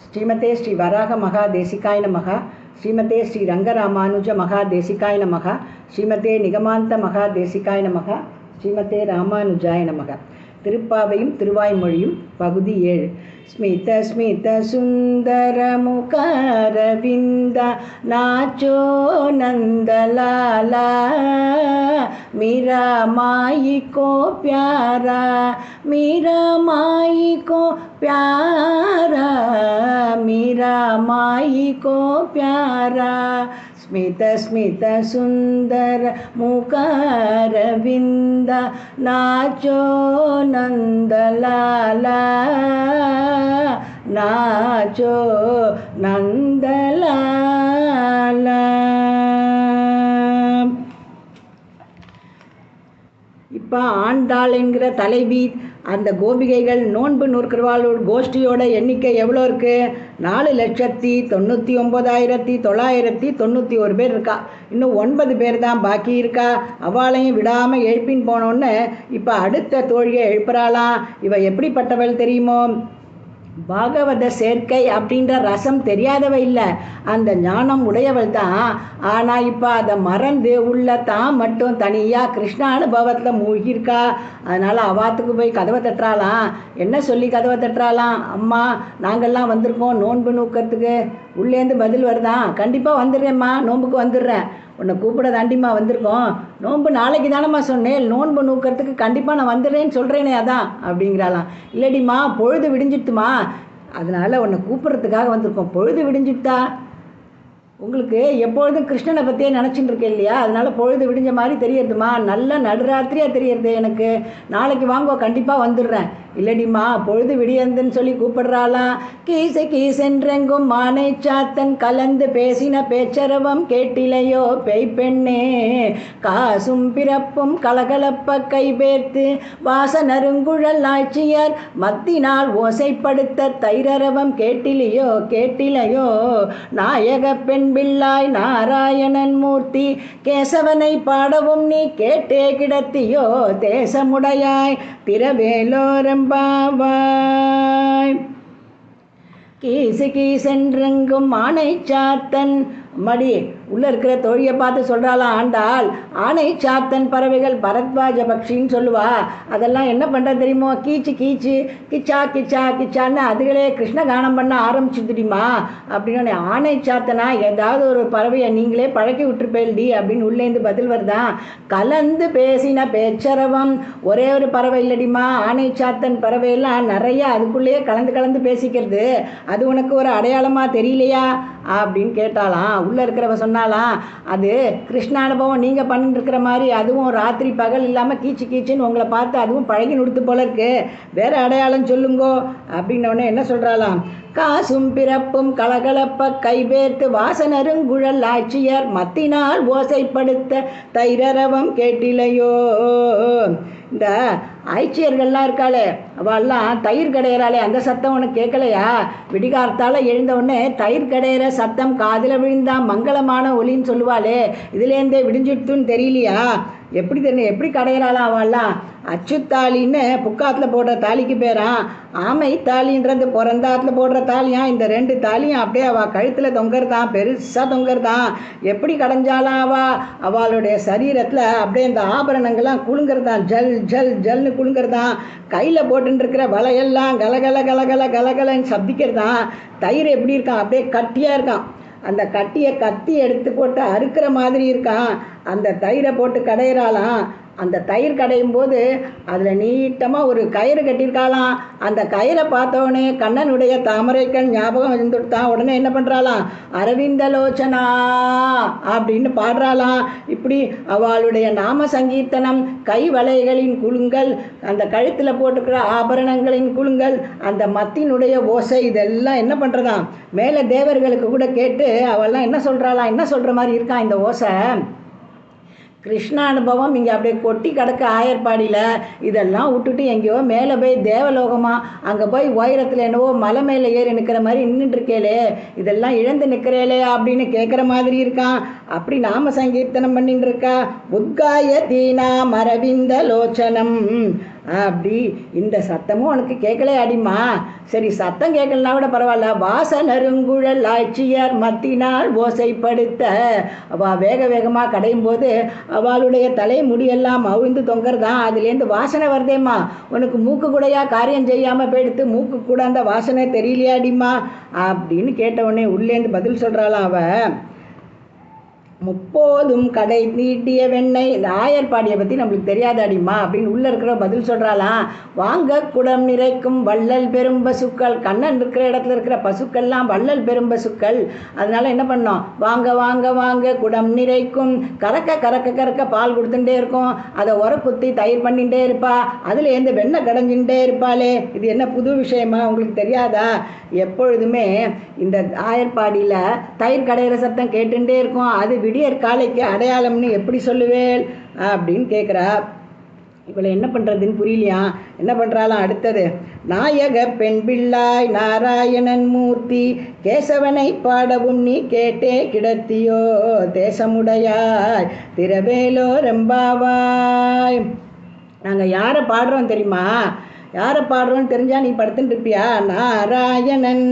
ஸ்ரீமதே ஸ்ரீ வராக மகாதேசிகாய நமக. ஸ்ரீமதே ஸ்ரீ ரங்கராமானுஜ மகாதேசிகாய நமக. ஸ்ரீமதே நிகமாந்த மகாதேசிகாய நமக. ஸ்ரீமதே ராமானுஜாய நமக. திருப்பாவையும் திருவாய்மொழியும் பகுதி 7. ஸ்மித ஸ்மித சுந்தர முகாரவிந்த நாச்சோ நந்தலாலா மீரா மாயி கோ प्यारा மீரா மாயி கோ प्यारा மீரா மாயி கோ प्यारा ஸ்மித ஸ்மித சுந்தர முகாரவிந்த நாச்சோ நந்தலாலா நாச்சோ நந்தலாலா. இப்போ ஆண்டாள் என்கிற தலைவி அந்த கோபிகைகள் நோன்பு நூற்கிறவாளோட கோஷ்டியோட எண்ணிக்கை எவ்வளோ இருக்குது? 4,99,991 பேர் இருக்கா. இன்னும் 9 பேர் தான் பாக்கி இருக்கா. அவளையும் விடாமல் எழுப்பின்னு போனோன்னு இப்போ அடுத்த தோழியை எழுப்புறாளாம். இவ எப்படிப்பட்டவள் தெரியுமோ? பாகவத சேர்க்கை அப்படின்ற ரசம் தெரியாதவ இல்லை, அந்த ஞானம் உடையவள் தான். ஆனால் இப்போ அதை மறந்து உள்ள தான் மட்டும் தனியாக கிருஷ்ண அனுபவத்தில் மூழ்கியிருக்கா. அதனால் அவாத்துக்கு போய் கதவை தட்டுறாளாம். என்ன சொல்லி கதவை தட்டுறாளாம்? அம்மா, நாங்கள்லாம் வந்திருக்கோம் நோன்பு நூக்கிறதுக்கு. உள்ளேருந்து பதில் வருதான், கண்டிப்பாக வந்துடுறேம்மா, நோன்புக்கு வந்துடுறேன். உன்னை கூப்பிட தாண்டிம்மா வந்திருக்கோம். நோன்பு நாளைக்கு தானம்மா சொன்னேன், நோன்பு நூக்கிறதுக்கு கண்டிப்பாக நான் வந்துடுறேன்னு சொல்கிறேனே அதான் அப்படிங்கிறாளாம். இல்லடிம்மா, பொழுது விடிஞ்சிட்டுமா, அதனால் உன்னை கூப்பிட்றதுக்காக வந்திருக்கோம். பொழுது விடிஞ்சிட்டா? உங்களுக்கு எப்பொழுதும் கிருஷ்ணனை பற்றியே நினச்சிட்டு இருக்கேன் இல்லையா, அதனால் பொழுது விடிஞ்ச மாதிரி தெரியறதுமா. நல்ல நடுராத்திரியாக தெரியறது எனக்கு. நாளைக்கு வாங்கோ, கண்டிப்பாக வந்துடுறேன். இல்லடிம்மா, பொழுது விடியந்துன்னு சொல்லி கூப்பிடுறாளாம். கீசை கீசென்றெங்கும் மானை சாத்தன் கலந்து பேசின பேச்சரவம் கேட்டிலையோ பேய் பெண்ணே, காசும் பிறப்பும் கலகலப்ப கைபேர்த்து வாசனருங்குழல் ஆட்சியர் மத்தினால் ஓசைப்படுத்த தைரரவம் கேட்டிலையோ கேட்டிலையோ, நாயக பெண் பிள்ளாய் நாராயணன் மூர்த்தி கேசவனை பாடவும் நீ கேட்டே கிடத்தியோ, தேசமுடையாய் திரவேலோரம்பாவாய். கீசு கீசென்றெங்கும் ஆனை சாத்தன் மடி உள்ளே இருக்கிற தோழியை பார்த்து சொல்கிறாளாம் ஆண்டாள். ஆனை சாத்தன் பறவைகள் பரத்வாஜ பக்ஷின்னு சொல்லுவா. அதெல்லாம் என்ன பண்ணுறது தெரியுமோ? கீச்சு கீச்சு கிச்சா கிச்சா கிச்சான்னு அதுகளே கிருஷ்ண கானம் பண்ண ஆரம்பிச்சுடுமா அப்படின்னு. ஆனை சாத்தனா ஏதாவது ஒரு பறவையை நீங்களே பழக்கி விட்டுருப்பேல்டி அப்படின்னு உள்ளேந்து பதில் வருதான். கலந்து பேசின பேச்சரவம், ஒரே ஒரு பறவை இல்லடிமா, ஆனை சாத்தன் பறவையெல்லாம் நிறைய அதுக்குள்ளேயே கலந்து கலந்து பேசிக்கிறது. அது உனக்கு ஒரு அடையாளமாக தெரியலையா அப்படின்னு கேட்டாலாம். உள்ளே இருக்கிறவ சொன்னாலாம், அது கிருஷ்ண அனுபவம் நீங்கள் பண்ணிட்டு இருக்கிற மாதிரி அதுவும் ராத்திரி பகல் இல்லாமல் கீச்சு கீச்சுன்னு உங்களை பார்த்து அதுவும் பழகி நுடுத்து போல இருக்கு, வேறு அடையாளம் சொல்லுங்கோ அப்படின்னோடனே என்ன சொல்கிறாளாம். காசும் பிறப்பும் கலகலப்ப கைபேர்த்து வாசனருங்குழல் ஆட்சியர் மத்தினால் ஓசைப்படுத்த தைரரவம் கேட்டிலையோ. இந்த ஆய்ச்சியர்கள்லாம் இருக்காளே, அவெல்லாம் தயிர் கடையிறாளே, அந்த சத்தம் உனக்கு கேட்கலையா? விடிகாலத்தால் எழுந்தவுடனே தயிர் கடையிற சத்தம் காதில் விழுந்தா மங்களமான ஒலின்னு சொல்லுவாளே, இதுலேருந்தே விடிஞ்சிடுத்துன்னு தெரியலையா? எப்படி தெரியும்? எப்படி கடையிறாளாம் அவெல்லாம்? அச்சுத்தாலின்னு புக்காத்தில் போடுற தாலிக்கு பேரான். ஆமை தாலின்றது பிறந்தாத்தில் போடுற தாலியான். இந்த 2 தாலியும் அப்படியே அவள் கழுத்தில் தொங்குறதான், பெருசாக தொங்குறதான். எப்படி கடைஞ்சாலாம் அவளுடைய சரீரத்தில் அப்படியே இந்த ஆபரணங்கள்லாம் குலுங்கிறதான், ஜல் ஜல் ஜல்னு குலுங்கிறதான். கையில் போட்டுருக்கிற வலையெல்லாம் கலகல கலகல கலகலன்னு சப்திக்கிறதான். தயிர் எப்படி இருக்கான்? அப்படியே கட்டியாக இருக்கான். அந்த கட்டியை கத்தி எடுத்து போட்டு அறுக்கிற மாதிரி இருக்கான். அந்த தயிரை போட்டு கடையிறாளாம். அந்த தயிர் கடையும் போது அதில் நீட்டமாக ஒரு கயிறு கட்டியிருக்காளாம். அந்த கயிறை பார்த்தோடனே கண்ணனுடைய தாமரைக்கண் ஞாபகம் இருந்துட்டான். உடனே என்ன பண்ணுறாளாம்? அரவிந்தலோச்சனா அப்படின்னு பாடுறாளாம். இப்படி அவளுடைய நாம சங்கீர்த்தனம், கை வளைகளின் குலுங்கல், அந்த கழுத்தில் போட்டுக்கிற ஆபரணங்களின் குலுங்கல், அந்த மத்தினுடைய ஓசை, இதெல்லாம் என்ன பண்ணுறதாம்? மேலே தேவர்களுக்கு கூட கேட்டு அவள்லாம் என்ன சொல்கிறாளாம், என்ன சொல்கிற மாதிரி இருக்கான் இந்த ஓசை. கிருஷ்ண அனுபவம் இங்கே அப்படியே கொட்டி கிடக்க ஆயர்பாடியில். இதெல்லாம் விட்டுட்டு எங்கேயோ மேலே போய் தேவலோகமாக அங்கே போய் உயரத்தில் என்னவோ மலை மேலே ஏறி நிற்கிற மாதிரி நின்றுட்டு இருக்கேளே, இதெல்லாம் இழந்து நிற்கிறேளே அப்படின்னு கேட்குற மாதிரி இருக்கான். அப்படி நாம சங்கீர்த்தனம் பண்ணிட்டு இருக்கா. உத்காய தீனா மரவிந்த லோச்சனம் அப்படி இந்த சத்தமும் உனக்கு கேட்கலே அடிமா. சரி சத்தம் கேட்கலனா கூட பரவாயில்ல, வாசனருங்குழல் ஆட்சியர் மத்தினால் ஓசைப்படுத்த. அவள் வேக வேகமாக கடையும் போது அவளுடைய தலை முடியெல்லாம் அவிழ்ந்து தொங்கறதான், அதுலேருந்து வாசனை வருதேம்மா. உனக்கு மூக்கு கூடையா காரியம் செய்யாமல் போயிடுத்து, மூக்கு கூட அந்த வாசனை தெரியலையாடிம்மா அப்படின்னு கேட்டவுடனே உள்ளேருந்து பதில் சொல்கிறாளாம் அவள். முப்போதும் கடை நீட்டிய வெண்ணெய். இந்த ஆயர்பாடியை பற்றி நம்மளுக்கு தெரியாதாடிம்மா அப்படின்னு உள்ளே இருக்கிற பதில் சொல்கிறாளாம். வாங்க குடம் நிறைக்கும் வள்ளல் பெரும் பசுக்கள். கண்ணன் இருக்கிற இடத்துல இருக்கிற பசுக்கள்லாம் வள்ளல் பெரும் பசுக்கள். அதனால என்ன பண்ணோம், வாங்க வாங்க வாங்க குடம் நிறைக்கும். கறக்க கறக்க கறக்க பால் கொடுத்துட்டே இருக்கும், அதை உரக்குத்தி தயிர் பண்ணிகிட்டே இருப்பா, அதுலேருந்து வெண்ணெய் கடைஞ்சிகிட்டே இருப்பாளே. இது என்ன புது விஷயமா, உங்களுக்கு தெரியாதா? எப்பொழுதுமே இந்த ஆயர்பாடியில் தயிர் கடையிற சத்தம் கேட்டுட்டே இருக்கும், அது விடியற் காலைக்கு அடையாளம்னு எப்படி சொல்லுவேள் அப்படின்னு கேட்குறா. இவளை என்ன பண்ணுறதுன்னு புரியலையா. என்ன பண்ணுறாலாம் அடுத்தது, நாயக பெண் பிள்ளாய் நாராயணன் மூர்த்தி கேசவனை பாடவும் நீ கேட்டே கிடத்தியோ தேசமுடையாய் திரவேலோ ரெம்பாவாய். நாங்கள் யாரை பாடுறோம் தெரியுமா? யாரை பாடுறோன்னு தெரிஞ்சால் நீ படுத்துட்டு இருப்பியா? நாராயணன்.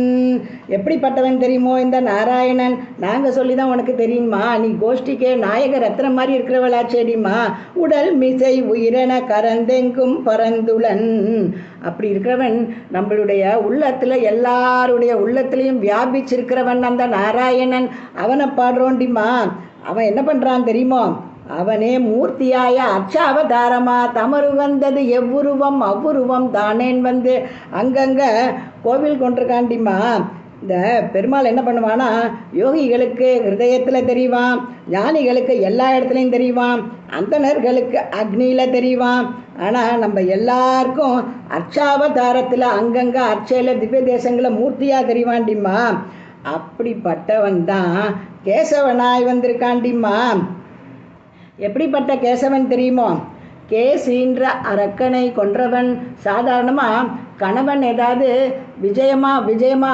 எப்படிப்பட்டவன் தெரியுமோ இந்த நாராயணன்? நாங்கள் சொல்லி தான் உனக்கு தெரியுமா? நீ கோஷ்டிக்கே நாயக ரத்னம் மாதிரி இருக்கிறவளாச்சேடிமா. உடல் மிசை உயிரென கரந்தெங்கும் பரந்துளன். அப்படி இருக்கிறவன் நம்மளுடைய உள்ளத்தில், எல்லாருடைய உள்ளத்துலேயும் வியாபிச்சிருக்கிறவன் அந்த நாராயணன். அவனை பாடுறோண்டிமா. அவன் என்ன பண்ணுறான் தெரியுமோ? அவனே மூர்த்தியாய அர்ச்சாவதாரமா தமரு வந்தது எவ்வுருவம் அவ்வுருவம் தானேன் வந்து அங்கங்கே கோவில் கொண்டிருக்காண்டிமா. இந்த பெருமாள் என்ன பண்ணுவானா, யோகிகளுக்கு ஹிருதயத்தில் தெரிவான், ஞானிகளுக்கு எல்லா இடத்துலையும் தெரிவான், அந்தணர்களுக்கு அக்னியில் தெரிவான். ஆனால் நம்ம எல்லாருக்கும் அர்ச்சாவதாரத்தில் அங்கங்கே அர்ச்சையில் திவ்ய தேசங்களில் மூர்த்தியாக தெரிவாண்டிம்மா. அப்படிப்பட்டவன் தான் கேசவனாய் வந்திருக்காண்டிம்மா. எப்படிப்பட்ட கேசவன் தெரியுமோ? கேசின்ற அரக்கனை கொன்றவன். சாதாரணமாக கணவன் ஏதாவது விஜயமா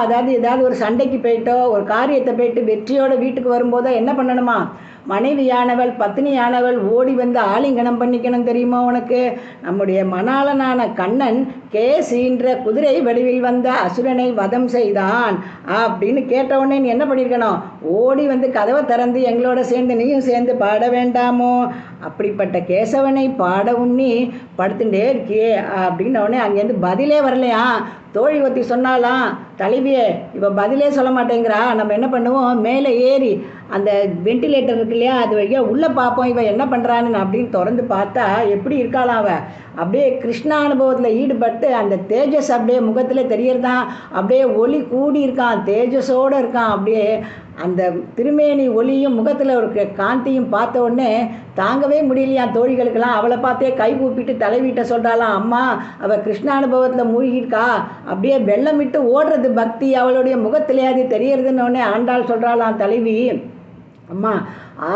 அதாவது ஏதாவது ஒரு சண்டைக்கு போயிட்டோ ஒரு காரியத்தை போயிட்டு வெற்றியோட வீட்டுக்கு வரும்போதோ என்ன பண்ணணுமா? மனைவியானவள் பத்தினியானவள் ஓடி வந்து ஆலிங்கனம் பண்ணிக்கணும் தெரியுமா உனக்கு? நம்முடைய மணாளனான கண்ணன் கேசின்ற குதிரை வடிவில் வந்த அசுரனை வதம் செய்தான் அப்படின்னு கேட்டவுடனே நீ என்ன பண்ணியிருக்கணும்? ஓடி வந்து கதவை திறந்து எங்களோட சேர்ந்து நீயும் சேர்ந்து பாட வேண்டாமோ? அப்படிப்பட்ட கேசவனை பாட உண்ணி படுத்துட்டே இருக்கியே அப்படின்னோடனே அங்கேருந்து பதிலே வரலையா. தோழி ஒத்தி சொன்னாலாம், தலைவியே இவ பதிலே சொல்ல மாட்டேங்கிறா, நம்ம என்ன பண்ணுவோம், மேலே ஏறி அந்த வெண்டிலேட்டர் இருக்கு இல்லையா, அது வழியாக உள்ளே பார்ப்போம் இவன் என்ன பண்ணுறான்னு அப்படின்னு திறந்து பார்த்தா எப்படி இருக்காளாம் அவள். அப்படியே கிருஷ்ண அனுபவத்தில் ஈடுபட்டு அந்த தேஜஸ் அப்படியே முகத்தில் தெரியறதான், அப்படியே ஒளி கூடி இருக்கான், தேஜஸோடு இருக்கான். அப்படியே அந்த திருமேனி ஒளியும் முகத்தில் ஒரு காந்தியும் பார்த்த உடனே தாங்கவே முடியலையாம் தோழிகளுக்கெல்லாம். அவளை பார்த்தே கை கூப்பிட்டு தலைவீட்ட சொல்கிறாளாம், அம்மா அவள் கிருஷ்ணானுபவத்தில் மூழ்கியிருக்கா, அப்படியே வெள்ளமிட்டு ஓடுறது பக்தி அவளுடைய முகத்திலே அது தெரியறதுன்னு உடனே ஆண்டாள் சொல்கிறாளாம் தலைவி, அம்மா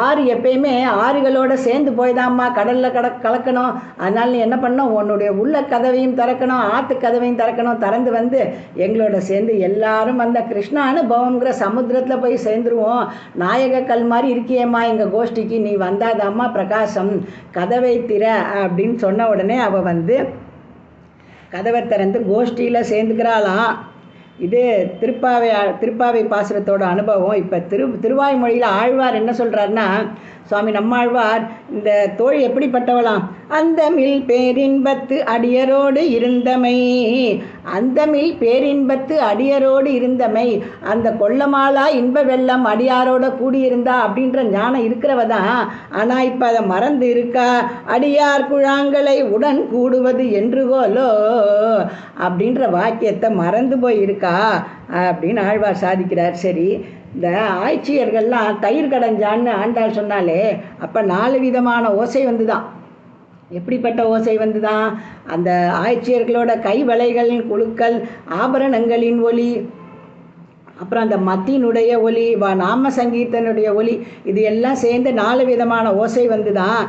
ஆறு எப்பயுமே ஆறுகளோடு சேர்ந்து போய்தாம்மா கடலில் கலக்கணும். அதனால் நீ என்ன பண்ணணும், உன்னுடைய உள்ள கதவையும் திறக்கணும், ஆற்று கதவையும் திறக்கணும். திறந்து வந்து எங்களோட சேர்ந்து எல்லாரும் அந்த கிருஷ்ண அனுபவங்கிற சமுத்திரத்தில் போய் சேர்ந்துருவோம். நாயக கல் மாதிரி இருக்கியேம்மா எங்கள் கோஷ்டிக்கு, நீ வந்தாதாம்மா பிரகாசம், கதவை திற அப்படின்னு சொன்ன உடனே அவள் வந்து கதவை திறந்து கோஷ்டியில் சேர்ந்துக்கிறாளாம். இது திருப்பாவை பாசுரத்தோட அனுபவம். இப்போ திருவாய்மொழியில் ஆழ்வார் என்ன சொல்கிறாருன்னா, சுவாமி நம்மாழ்வார் இந்த தோழி எப்படிப்பட்டவளாம், அந்தமில் பேரின்பத்து அடியரோடு இருந்தமை, அந்தமில் பேரின்பத்து அடியரோடு இருந்தமை, அந்த கொள்ளமாலா இன்ப வெள்ளம் அடியாரோட கூடியிருந்தா அப்படின்ற ஞானம் இருக்கிறவ தான். ஆனால் இப்போ அதை மறந்து இருக்கா. அடியார் குழாங்களை உடன் கூடுவது என்று போலோ அப்படின்ற வாக்கியத்தை மறந்து போயிருக்கா அப்படின்னு ஆழ்வார் சாதிக்கிறார். சரி, இந்த ஆய்ச்சியர்கள்லாம் தயிர் கடைஞ்சான்னு ஆண்டாள் சொன்னாலே அப்போ 4 விதமான ஓசை வந்துதான். எப்படிப்பட்ட ஓசை வந்துதான்? அந்த ஆய்ச்சியர்களோட கை வளைகளின் குழுக்கள், ஆபரணங்களின் ஒலி, அப்புறம் அந்த மத்தியினுடைய ஒலி நாம சங்கீதனுடைய ஒலி, இது எல்லாம் சேர்ந்து 4 விதமான ஓசை வந்து தான்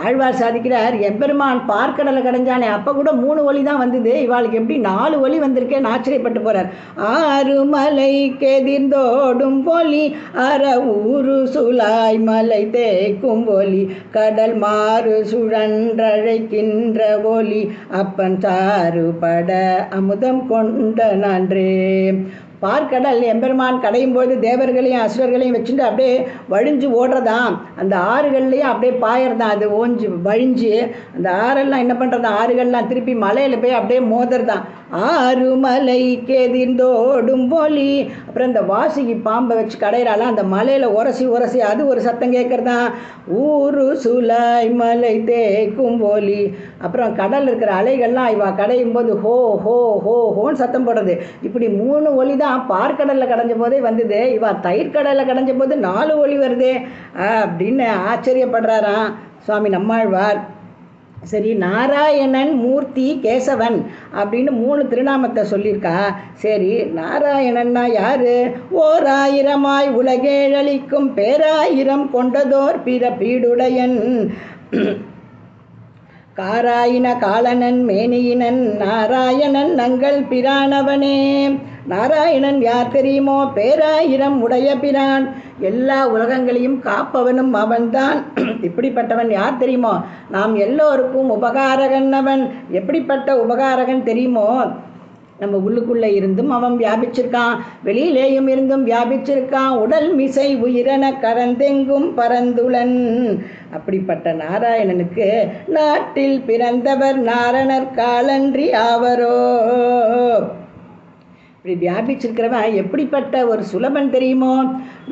ஆழ்வார் சாதிக்கிறார். எம்பெருமான் பார்க்கடலை கடைஞ்சானே அப்போ கூட 3 ஒலி தான் வந்தது, இவாளுக்கு எப்படி 4 ஒலி வந்திருக்கேன்னு ஆச்சரியப்பட்டு போகிறார். ஆறுமலை கெதிர்ந்தோடும் ஒலி, அற ஊரு சுலாய் மலை தேக்கும் ஒலி, கடல் மாறு சுழன்றழைக்கின்ற ஒலி, அப்பன் சாறுபட அமுதம் கொண்ட நன்றே. பார்க்கடல் எம்பெருமான் கடையும் போது தேவர்களையும் அசுரர்களையும் வச்சுட்டு அப்படியே வழிஞ்சு ஓடுறதாம். அந்த ஆறுகள்லையும் அப்படியே பாயறதான், அது ஓஞ்சி வழிஞ்சு அந்த ஆறெல்லாம் என்ன பண்ணுறதான், ஆறுகள்லாம் திருப்பி மலையில் போய் அப்படியே மோதுறதான். ஆறு மலை கேதிர்ந்தோடும் ஒலி. அப்புறம் இந்த வாசுகி பாம்பை வச்சு கடையிறாலாம், அந்த மலையில் உரசி உரசி அது ஒரு சத்தம் கேட்குறதான். ஊரு சுலாய் மலை தேக்கும் ஒலி. அப்புறம் கடல் இருக்கிற அலைகள்லாம் இவா கடையும் போது ஹோ ஹோ ஹோ ஹோன்னு சத்தம் போடுறது. இப்படி 3 ஒலி தான் பார்க்கடலில் கடைஞ்ச போதே வந்தது, இவா தயிர்கடலில் கடைஞ்ச போது 4 ஒலி வருது அப்படின்னு ஆச்சரியப்படுறாராம் சுவாமி நம்மாழ்வார். சரி, நாராயணன், மூர்த்தி, கேசவன் அப்படின்னு 3 திருநாமத்தை சொல்லியிருக்கா. சரி, நாராயணன்னா யாரு? ஓர் ஆயிரமாய் உலகேழளிக்கும் பேராயிரம் கொண்டதோர் பீடுடையன், காராயின காலனன் மேனியினன் நாராயணன் நங்கள் பிரானவனே. நாராயணன் யார் தெரியுமோ? பேராயிரம் உடைய பிரான், எல்லா உலகங்களையும் காப்பவனும் அவன்தான். இப்படிப்பட்டவன் யார் தெரியுமோ? நாம் எல்லோருக்கும் உபகாரகன் அவன். எப்படிப்பட்ட உபகாரகன் தெரியுமோ? நம்ம உள்ளுக்குள்ளே இருந்தும் அவன் வியாபிச்சிருக்கான், வெளியிலேயும் இருந்தும் வியாபிச்சிருக்கான். உடல் மிசை உயிரென கரந்தெங்கும் பரந்துளன். அப்படிப்பட்ட நாராயணனுக்கு நாட்டில் பிறந்தவர் நாரணர் காலன்றி ஆவரோ. இப்படி வியாபிச்சிருக்கிறவன் எப்படிப்பட்ட ஒரு சுலபன் தெரியுமோ?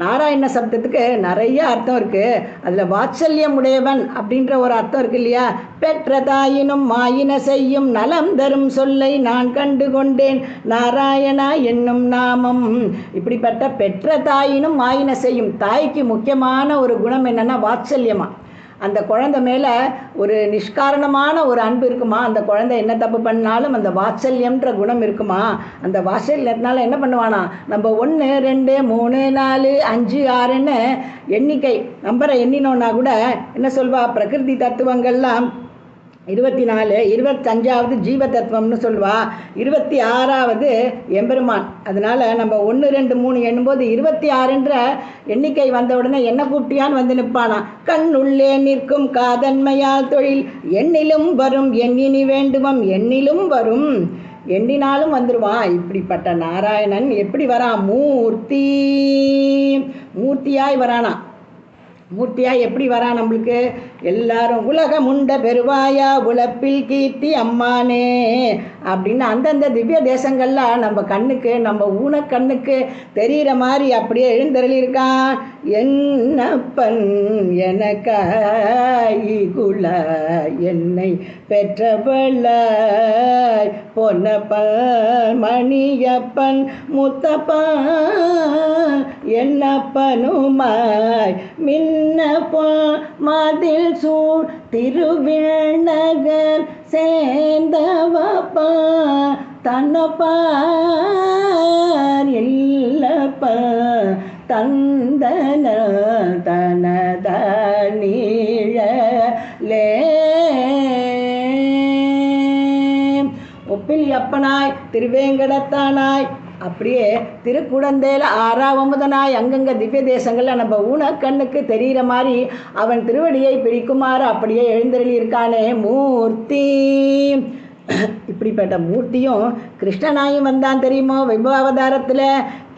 நாராயண சப்தத்துக்கு நிறைய அர்த்தம் இருக்குது. அதில் வாத்சல்யம் உடையவன் அப்படின்ற ஒரு அர்த்தம் இருக்கு இல்லையா? பெற்ற தாயினும் மாயின செய்யும் நலம் தரும் சொல்லை நான் கண்டு கொண்டேன் நாராயணா என்னும் நாமம். இப்படிப்பட்ட பெற்ற தாயினும் மாயின செய்யும், தாய்க்கு முக்கியமான ஒரு குணம் என்னென்னா வாத்சல்யமா. அந்த குழந்தை மேலே ஒரு நிஷ்காரணமான ஒரு அன்பு இருக்குமா? அந்த குழந்தை என்ன தப்பு பண்ணாலும் அந்த வாத்சல்யம்ன்ற குணம் இருக்குமா? அந்த வாத்சல்யத்தினால என்ன பண்ணுவானா, நம்ம 1 2 3 4 5 6ன்னு எண்ணிக்கை நம்பரை எண்ணினோன்னா கூட என்ன சொல்வா, பிரகிருதி தத்துவங்கள்லாம் 24, 25வது ஜீவ தத்துவம்னு சொல்லுவா, 26வது எம்பெருமான். அதனால் நம்ம 1 2 3 எண்ணும்போது 26ன்ற எண்ணிக்கை வந்த உடனே என்ன கூப்பிட்டியான்னு வந்து நிற்பானா. கண்ணுள்ளே நிற்கும் காதன்மையால் தொழில் எண்ணிலும் வரும், எண்ணினி வேண்டுவம் எண்ணிலும் வரும், எண்ணினாலும் வந்துடுவான். இப்படிப்பட்ட நாராயணன் எப்படி வரான்? மூர்த்தியாய் வரானா. மூர்த்தியாக எப்படி வரா நம்மளுக்கு? எல்லாரும் உலகம் உண்ட பெருவாயா உழப்பில் கீர்த்தி அம்மானே அப்படின்னு அந்தந்த திவ்ய தேசங்கள்லாம் நம்ம கண்ணுக்கு, நம்ம ஊனக்கண்ணுக்கு தெரிகிற மாதிரி அப்படியே எழுந்தருளியிருக்கான். என்னப்பன் எனக்காய் குல என்னை பெற்றவளாய் பொன்னப்பன் மணியப்பன் முத்தப்பன் என்னப்பனுமாய் மின்னப்போ மதில் சூழ் திருவிழ்நகர் சேர்ந்தவப்பா தன்னப்பார் இல்லப்பா தந்தன தனத நீழலே. ஒப்பிலி அப்பனாய் திருவேங்கடத்தானாய் அப்படியே திருக்குடந்தேல 6ஆவமுதனாய் அங்கங்க திவ்ய தேசங்களில் நம்ம ஊனக்கண்ணுக்கு தெரிகிற மாதிரி அவன் திருவடியை பிடிக்குமாறு அப்படியே எழுந்தருளி இருக்கானே மூர்த்தி. இப்படிப்பட்ட மூர்த்தியும் கிருஷ்ணனாயும் வந்தான் தெரியுமோ விபவாவதாரத்தில்.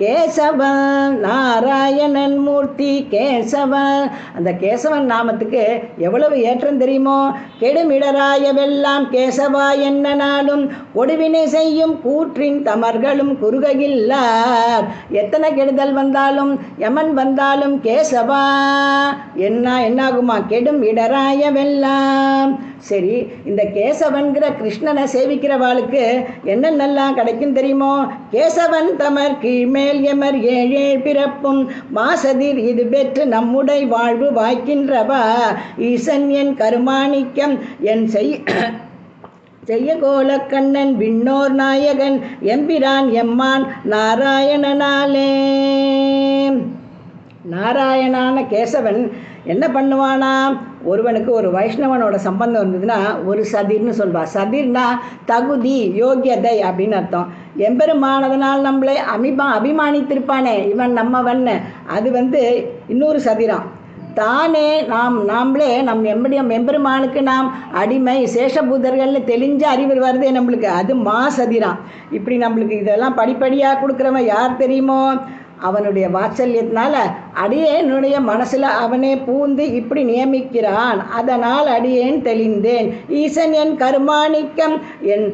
கேசவன் நாராயணன் மூர்த்தி கேசவன். அந்த கேசவன் நாமத்துக்கு எவ்வளவு ஏற்றம் தெரியுமோ? கெடுமிடராயவெல்லாம் கேசவா என்ன நாளும் ஒடுவினை செய்யும் கூற்றின் தமர்களும் குறுகையில்லார். எத்தனை கெடுதல் வந்தாலும் யமன் வந்தாலும் கேசவா என்னாகுமா? கெடும் இடராயவெல்லாம். சரி, இந்த கேசவன்கிற கிருஷ்ணனை சேவிக்கிறவாளுக்கு என்னென்னலாம் கிடைக்கும் தெரியுமோ? கேசவன் தமர் கீழ்மேல் எமர் 7 பிறப்பும் மாசதிர் இது பெற்று நம்முடைய வாழ்வு வாய்க்கின்றவா ஈசன் என் கருமாணிக்கம் என் செய் செய்ய கோலக்கண்ணன் விண்ணோர் நாயகன் எம்பிரான் எம்மான் நாராயணனாலே. நாராயணான கேசவன் என்ன பண்ணுவானாம்? ஒருவனுக்கு ஒரு வைஷ்ணவனோட சம்பந்தம் இருந்ததுன்னா ஒரு சதிர்னு சொல்வா. சதிர்னா தகுதி, யோக்கியதை அப்படின்னு அர்த்தம். எம்பெருமானதனால் நம்மளை அபிமானித்திருப்பானே இவன் நம்மவன், அது இன்னொரு சதிராம். தானே நாம்ளே எம்பெருமானுக்கு நாம் அடிமை சேஷபூதர்கள்னு தெளிஞ்ச அறிவு வருதே நம்மளுக்கு, அது சதிராம். இப்படி நம்மளுக்கு இதெல்லாம் படிப்படியாக கொடுக்குறவன் யார் தெரியுமோ? அவனுடைய வாத்சல்யத்தினால அடியேனுடைய மனசில் அவனே பூந்து இப்படி நியமிக்கிறான். அதனால் அடியேன் தெளிந்தேன். ஈசன் என் கருமாணிக்கம், என்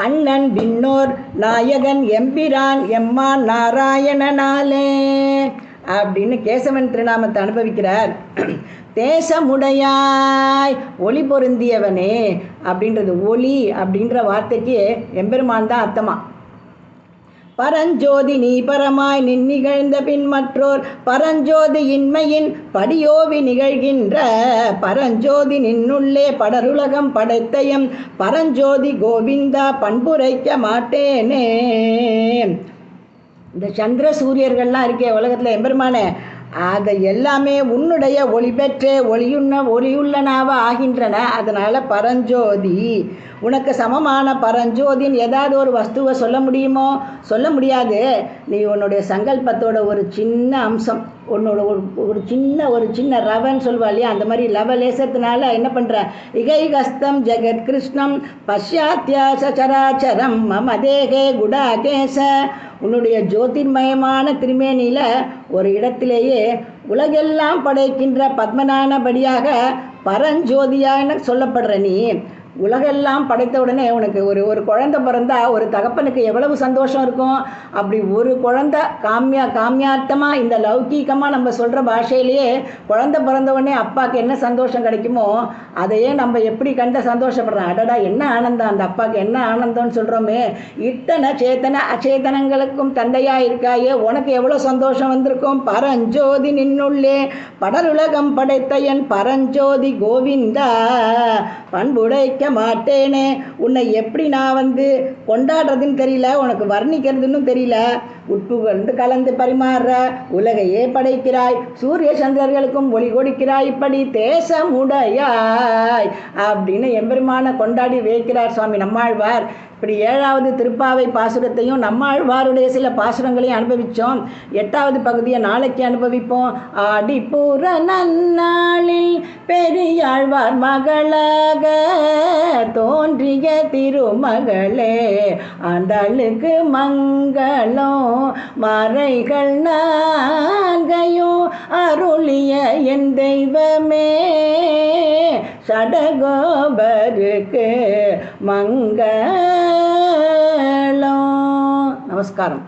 கண்ணன் விண்ணோர் நாயகன் எம்பிரான் எம்மான் நாராயணனாலே அப்படின்னு கேசவன் திருநாமத்தை அனுபவிக்கிறார். தேசமுடையாய் ஒளி பொருந்தியவனே அப்படின்றது, ஒளி அப்படின்ற வார்த்தைக்கு எம்பெருமான் தான் அர்த்தமா. பரஞ்சோதி நீ பரமாய் நிகழ்ந்த பின் மற்றோர் பரஞ்சோதி இன்மையின் படியோவி நிகழ்கின்ற பரஞ்சோதி நின்னுள்ளே படருலகம் படைத்தயம் பரஞ்சோதி கோவிந்தா பண்புரைக்க மாட்டேனே. இந்த சந்திர சூரியர்கள்லாம் இருக்கே உலகத்தில் எம்பெருமானே, அதை எல்லாமே உன்னுடைய ஒளி பெற்றே ஒளியுள்ளனாவ ஆகின்றன. அதனால் பரஞ்சோதி, உனக்கு சமமான பரஞ்சோதின்னு ஏதாவது ஒரு வஸ்துவை சொல்ல முடியுமோ? சொல்ல முடியாது. நீ உன்னுடைய சங்கல்பத்தோட ஒரு சின்ன அம்சம், உன்னோட ஒரு சின்ன ரவன்னு சொல்லுவா இல்லையா, அந்த மாதிரி லவ லேசத்தினால என்ன பண்ணுற? இகைகஸ்தம் ஜெகத் கிருஷ்ணம் பஷ்யாத்தியாச சராச்சரம் மம தேகே குடாகேச. உன்னுடைய ஜோதிர்மயமான திருமேனியில் ஒரு இடத்திலேயே உலகெல்லாம் படைக்கின்ற பத்மனானபடியாக பரஞ்சோதியான சொல்லப்படுற நீ உலகெல்லாம் படைத்த உடனே உனக்கு ஒரு குழந்தை பிறந்தா ஒரு தகப்பனுக்கு எவ்வளவு சந்தோஷம் இருக்கும். அப்படி ஒரு குழந்தை காமியார்த்தமாக இந்த லௌகீகமாக நம்ம சொல்கிற பாஷையிலேயே குழந்தை பிறந்த உடனே அப்பாவுக்கு என்ன சந்தோஷம் கிடைக்குமோ அதையே நம்ம எப்படி கண்ட சந்தோஷப்படுறோம். அடடா என்ன ஆனந்தம், அந்த அப்பாவுக்கு என்ன ஆனந்தம்னு சொல்கிறோமே. இத்தனை சேத்தன அச்சேதனங்களுக்கும் தந்தையாக இருக்காயே, உனக்கு எவ்வளோ சந்தோஷம் வந்திருக்கும். பரஞ்சோதி நின்னுள்ளே படருலகம் படைத்த என் பரஞ்சோதி கோவிந்தா பண்புடைக்க மாட்டேனே. உன்னை எப்படி நான் கொண்டாடுறதுன்னு தெரியல, உனக்கு வர்ணிக்கிறதுன்னு தெரியல. உட்புகழ்ந்து கலந்து பரிமாறுற, உலகையே படைக்கிறாய், சூரிய சந்திரர்களுக்கும் ஒளி கொடுக்கிறாய், இப்படி தேசமுடையாய் அப்படின்னு எம்பெருமான கொண்டாடி வைக்கிறார் சுவாமி நம்மாழ்வார். இப்படி 7வது திருப்பாவை பாசுரத்தையும் நம்மாழ்வாருடைய சில பாசுரங்களையும் அனுபவித்தோம். 8வது பகுதியை நாளைக்கு அனுபவிப்போம். ஆடிப்பூர நன்னாளில் பெரியாழ்வார் மகளாக தோன்றிய திருமகளே ஆண்டாளுக்கு மங்களம் மறைகள் நான்கையும் அருளிய என் தெய்வமே சடகோபருக்கு மங்களம். நமஸ்காரம்.